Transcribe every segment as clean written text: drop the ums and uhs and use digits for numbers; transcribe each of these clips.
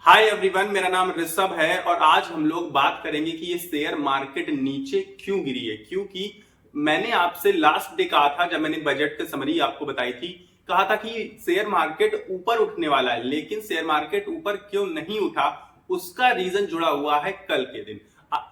Hi everyone, मेरा नाम ऋषभ है और आज हम लोग बात करेंगे कि ये शेयर मार्केट नीचे क्यों गिरी है। क्योंकि मैंने आपसे लास्ट डे कहा था, जब मैंने बजट की समरी आपको बताई थी, कहा था कि शेयर मार्केट ऊपर उठने वाला है, लेकिन शेयर मार्केट ऊपर क्यों नहीं उठा उसका रीजन जुड़ा हुआ है कल के दिन।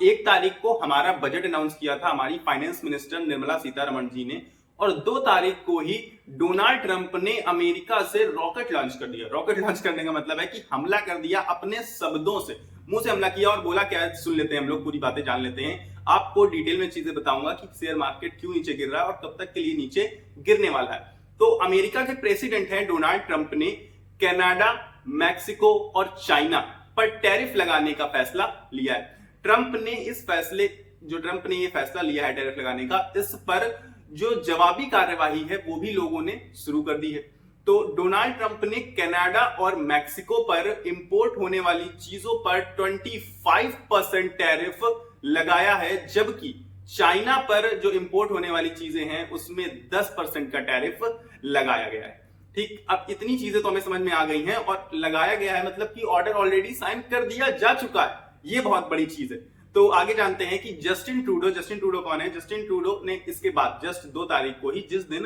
1 तारीख को हमारा बजट अनाउंस किया था हमारी फाइनेंस मिनिस्टर निर्मला सीतारमण जी ने, और 2 तारीख को ही डोनाल्ड ट्रंप ने अमेरिका से रॉकेट लॉन्च कर दिया। रॉकेट लॉन्च करने का मतलब है कि हमला कर दिया, अपने शब्दों से, मुंह से हमला किया। और बोला क्या, सुन लेते हैं हम लोग, पूरी बातें जान लेते हैं। आपको डिटेल में चीजें बताऊंगा कि शेयर मार्केट क्यों नीचे गिर रहा है और कब तक के लिए नीचे गिरने वाला है। तो अमेरिका के प्रेसिडेंट हैं डोनाल्ड ट्रंप ने कनाडा, मैक्सिको और चाइना पर टैरिफ लगाने का फैसला लिया है। ट्रंप ने ये फैसला लिया है टैरिफ लगाने का, इस पर जो जवाबी कार्यवाही है वो भी लोगों ने शुरू कर दी है। तो डोनाल्ड ट्रंप ने कनाडा और मैक्सिको पर इंपोर्ट होने वाली चीजों पर 25% टैरिफ लगाया है, जबकि चाइना पर जो इंपोर्ट होने वाली चीजें हैं उसमें 10% का टैरिफ लगाया गया है। ठीक, अब इतनी चीजें तो हमें समझ में आ गई हैं, और लगाया गया है मतलब कि ऑर्डर ऑलरेडी साइन कर दिया जा चुका है। ये बहुत बड़ी चीज है। तो आगे जानते हैं कि जस्टिन ट्रूडो कौन है। जस्टिन ट्रूडो ने इसके बाद जस्ट 2 तारीख को ही, जिस दिन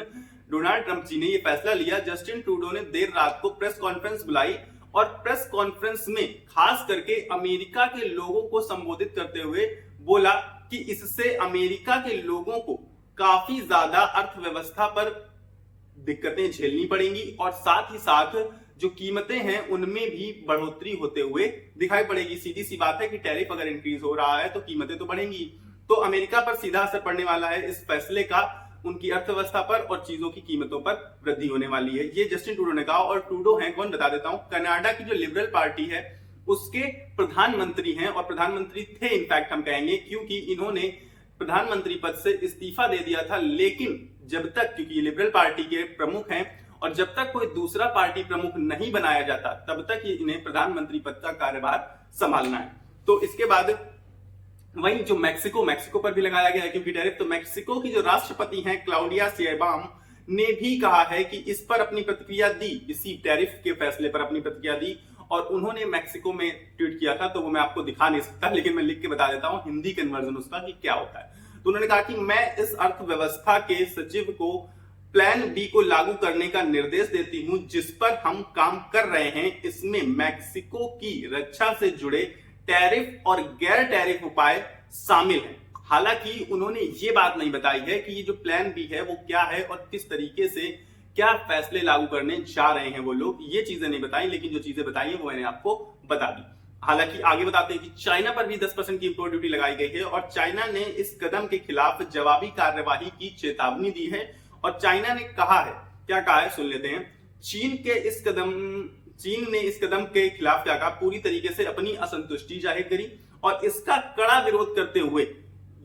डोनाल्ड ट्रंप जी ने ये फैसला लिया, जस्टिन ट्रूडो ने देर रात को प्रेस कॉन्फ्रेंस बुलाई और प्रेस कॉन्फ्रेंस में खास करके अमेरिका के लोगों को संबोधित करते हुए बोला कि इससे अमेरिका के लोगों को काफी ज्यादा अर्थव्यवस्था पर दिक्कतें झेलनी पड़ेंगी, और साथ ही साथ जो कीमतें हैं उनमें भी बढ़ोतरी होते हुए दिखाई पड़ेगी। सीधी सी बात है कि टैरिफ अगर इंक्रीज हो रहा है तो कीमतें तो बढ़ेंगी। तो अमेरिका पर सीधा असर पड़ने वाला है इस फैसले का, उनकी अर्थव्यवस्था पर और चीजों की कीमतों पर वृद्धि होने वाली है। ये जस्टिन ट्रूडो ने कहा। और ट्रूडो है कौन, बता देता हूं। कनाडा की जो लिबरल पार्टी है उसके प्रधानमंत्री हैं, और प्रधानमंत्री थे इनफैक्ट हम कहेंगे, क्योंकि इन्होंने प्रधानमंत्री पद से इस्तीफा दे दिया था। लेकिन जब तक, क्योंकि ये लिबरल पार्टी के प्रमुख हैं, और जब तक कोई दूसरा पार्टी प्रमुख नहीं बनाया जाता तब तक ये इन्हें प्रधानमंत्री पद का कार्यभार संभालना है। तो इसके बाद वहीं जो मैक्सिको पर भी लगाया गया है क्योंकि टैरिफ। तो मैक्सिको की जो राष्ट्रपति हैं क्लाउडिया शेयबाम ने भी कहा है कि इस पर अपनी प्रतिक्रिया दी, इसी टैरिफ के फैसले पर अपनी प्रतिक्रिया दी। और उन्होंने मैक्सिको में ट्वीट किया था, तो वो मैं आपको दिखा नहीं सकता, लेकिन मैं लिख के बता देता हूं हिंदी कन्वर्जन उसका कि क्या होता है। तो उन्होंने कहा कि मैं इस अर्थव्यवस्था के सचिव को प्लान बी को लागू करने का निर्देश देती हूं, जिस पर हम काम कर रहे हैं। इसमें मैक्सिको की रक्षा से जुड़े टैरिफ और गैर टैरिफ उपाय शामिल हैं। हालांकि उन्होंने ये बात नहीं बताई है कि ये जो प्लान बी है वो क्या है और किस तरीके से क्या फैसले लागू करने जा रहे हैं वो लोग, ये चीजें नहीं बताई। लेकिन जो चीजें बताई है वो मैंने आपको बता दी। हालांकि आगे बताते हैं कि चाइना पर भी 10% की इंपोर्ट ड्यूटी लगाई गई है, और चाइना ने इस कदम के खिलाफ जवाबी कार्यवाही की चेतावनी दी है। और चाइना ने कहा है, क्या कहा है सुन लेते हैं। चीन ने इस कदम के खिलाफ क्या कहा, पूरी तरीके से अपनी असंतुष्टि जाहिर करी और इसका कड़ा विरोध करते हुए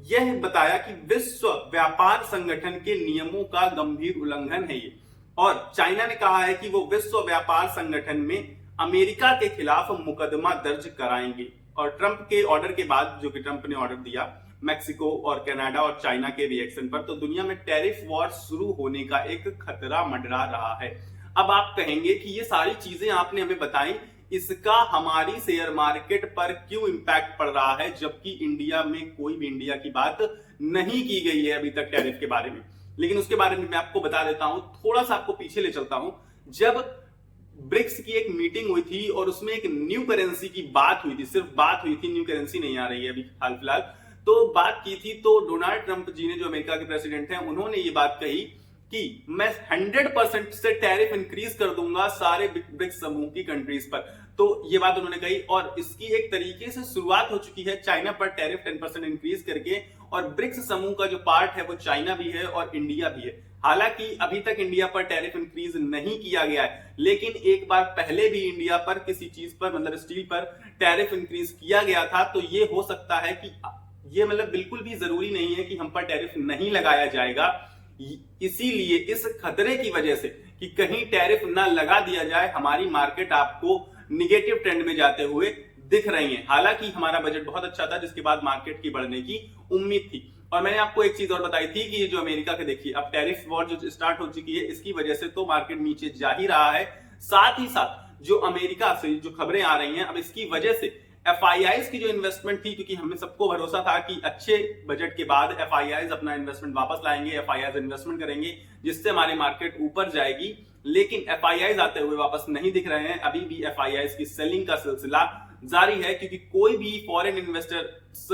यह बताया कि विश्व व्यापार संगठन के नियमों का गंभीर उल्लंघन है ये। और चाइना ने कहा है कि वो विश्व व्यापार संगठन में अमेरिका के खिलाफ मुकदमा दर्ज कराएंगे। और ट्रंप के ऑर्डर के बाद, जो कि ट्रंप ने ऑर्डर दिया मैक्सिको और कनाडा और चाइना के रिएक्शन पर, तो दुनिया में टैरिफ वॉर शुरू होने का एक खतरा मंडरा रहा है। अब आप कहेंगे कि ये सारी चीजें आपने हमें बताई, इसका हमारी शेयर मार्केट पर क्यों इंपैक्ट पड़ रहा है, जबकि इंडिया में कोई भी इंडिया की बात नहीं की गई है अभी तक टैरिफ के बारे में। लेकिन उसके बारे में मैं आपको बता देता हूं, थोड़ा सा आपको पीछे ले चलता हूं। जब ब्रिक्स की एक मीटिंग हुई थी और उसमें एक न्यू करेंसी की बात हुई थी, सिर्फ बात हुई थी, न्यू करेंसी नहीं आ रही है अभी हाल फिलहाल, तो बात की थी। तो डोनाल्ड ट्रंप जी ने, जो अमेरिका के प्रेसिडेंट हैं, उन्होंने ये बात कही कि मैं 100% से टैरिफ इंक्रीज कर दूंगा सारे ब्रिक्स समूह की कंट्रीज पर। तो ये बात उन्होंने कही, और इसकी एक तरीके से शुरुआत हो चुकी है चाइना पर टैरिफ 10% इंक्रीज करके। और ब्रिक्स समूह का जो पार्ट है वो चाइना भी है और इंडिया भी है। हालांकि अभी तक इंडिया पर टैरिफ इंक्रीज नहीं किया गया है, लेकिन एक बार पहले भी इंडिया पर किसी चीज पर, मतलब स्टील पर टैरिफ इंक्रीज किया गया था। तो ये हो सकता है कि ये, मतलब बिल्कुल भी जरूरी नहीं है कि हम पर टैरिफ नहीं लगाया जाएगा। इसीलिए इस खतरे की वजह से कि कहीं टैरिफ ना लगा दिया जाए, हमारी मार्केट आपको निगेटिव ट्रेंड में जाते हुए दिख रही है। हालांकि हमारा बजट बहुत अच्छा था, जिसके बाद मार्केट की बढ़ने की उम्मीद थी। और मैंने आपको एक चीज और बताई थी कि ये जो अमेरिका के, देखिए अब टैरिफ वॉर जो स्टार्ट हो चुकी है, इसकी वजह से तो मार्केट नीचे जा ही रहा है। साथ ही साथ जो अमेरिका से जो खबरें आ रही हैं, अब इसकी वजह से एफआईआईज की जो इन्वेस्टमेंट थी, क्योंकि हमें सबको भरोसा था कि अच्छे बजट के बाद एफआईआईज अपना इन्वेस्टमेंट वापस लाएंगे, एफआईआईज इन्वेस्टमेंट करेंगे जिससे हमारी मार्केट ऊपर जाएगी, लेकिन एफआईआईज आते हुए वापस नहीं दिख रहे हैं। अभी भी एफआईआईज की सेलिंग का सिलसिला जारी है, क्योंकि कोई भी फॉरेन इन्वेस्टर्स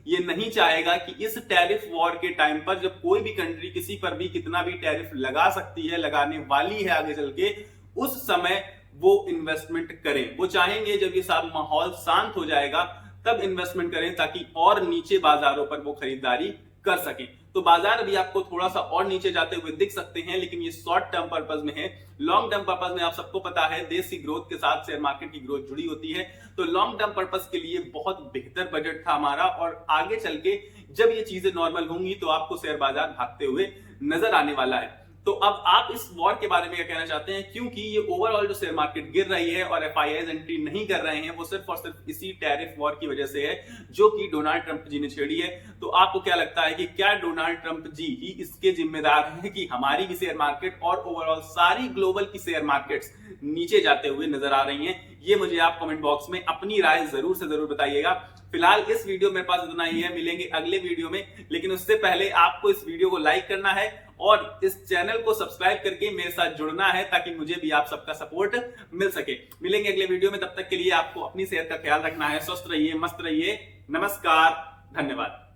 ये नहीं चाहेगा कि इस टैरिफ वॉर के टाइम पर, जब कोई भी कंट्री किसी पर भी कितना भी टैरिफ लगा सकती है, लगाने वाली है आगे चल के, उस समय वो इन्वेस्टमेंट करें। वो चाहेंगे जब ये सब माहौल शांत हो जाएगा तब इन्वेस्टमेंट करें, ताकि और नीचे बाजारों पर वो खरीदारी कर सकें। तो बाजार अभी आपको थोड़ा सा और नीचे जाते हुए दिख सकते हैं, लेकिन ये शॉर्ट टर्म पर्पज में है। लॉन्ग टर्म पर्पज में आप सबको पता है देश की ग्रोथ के साथ शेयर मार्केट की ग्रोथ जुड़ी होती है। तो लॉन्ग टर्म पर्पज के लिए बहुत बेहतर बजट था हमारा, और आगे चल के जब ये चीजें नॉर्मल होंगी तो आपको शेयर बाजार भागते हुए नजर आने वाला है। तो अब आप इस वॉर के बारे में क्या कहना चाहते हैं, क्योंकि ये ओवरऑल जो शेयर मार्केट गिर रही है और एफआईआईज एंट्री नहीं कर रहे हैं, वो सिर्फ और सिर्फ इसी टैरिफ वॉर की वजह से है जो कि डोनाल्ड ट्रंप जी ने छेड़ी है। तो आपको क्या लगता है कि क्या डोनाल्ड ट्रंप जी ही इसके जिम्मेदार हैं कि हमारी भी शेयर मार्केट और ओवरऑल सारी ग्लोबल की शेयर मार्केट्स नीचे जाते हुए नजर आ रही हैं? ये मुझे आप कमेंट बॉक्स में अपनी राय जरूर से जरूर बताइएगा। फिलहाल इस वीडियो मेरे पास इतना ही है, मिलेंगे अगले वीडियो में, लेकिन उससे पहले आपको इस वीडियो को लाइक करना है और इस चैनल को सब्सक्राइब करके मेरे साथ जुड़ना है, ताकि मुझे भी आप सबका सपोर्ट मिल सके। मिलेंगे अगले वीडियो में, तब तक के लिए आपको अपनी सेहत का ख्याल रखना है। स्वस्थ रहिए, मस्त रहिए। नमस्कार, धन्यवाद।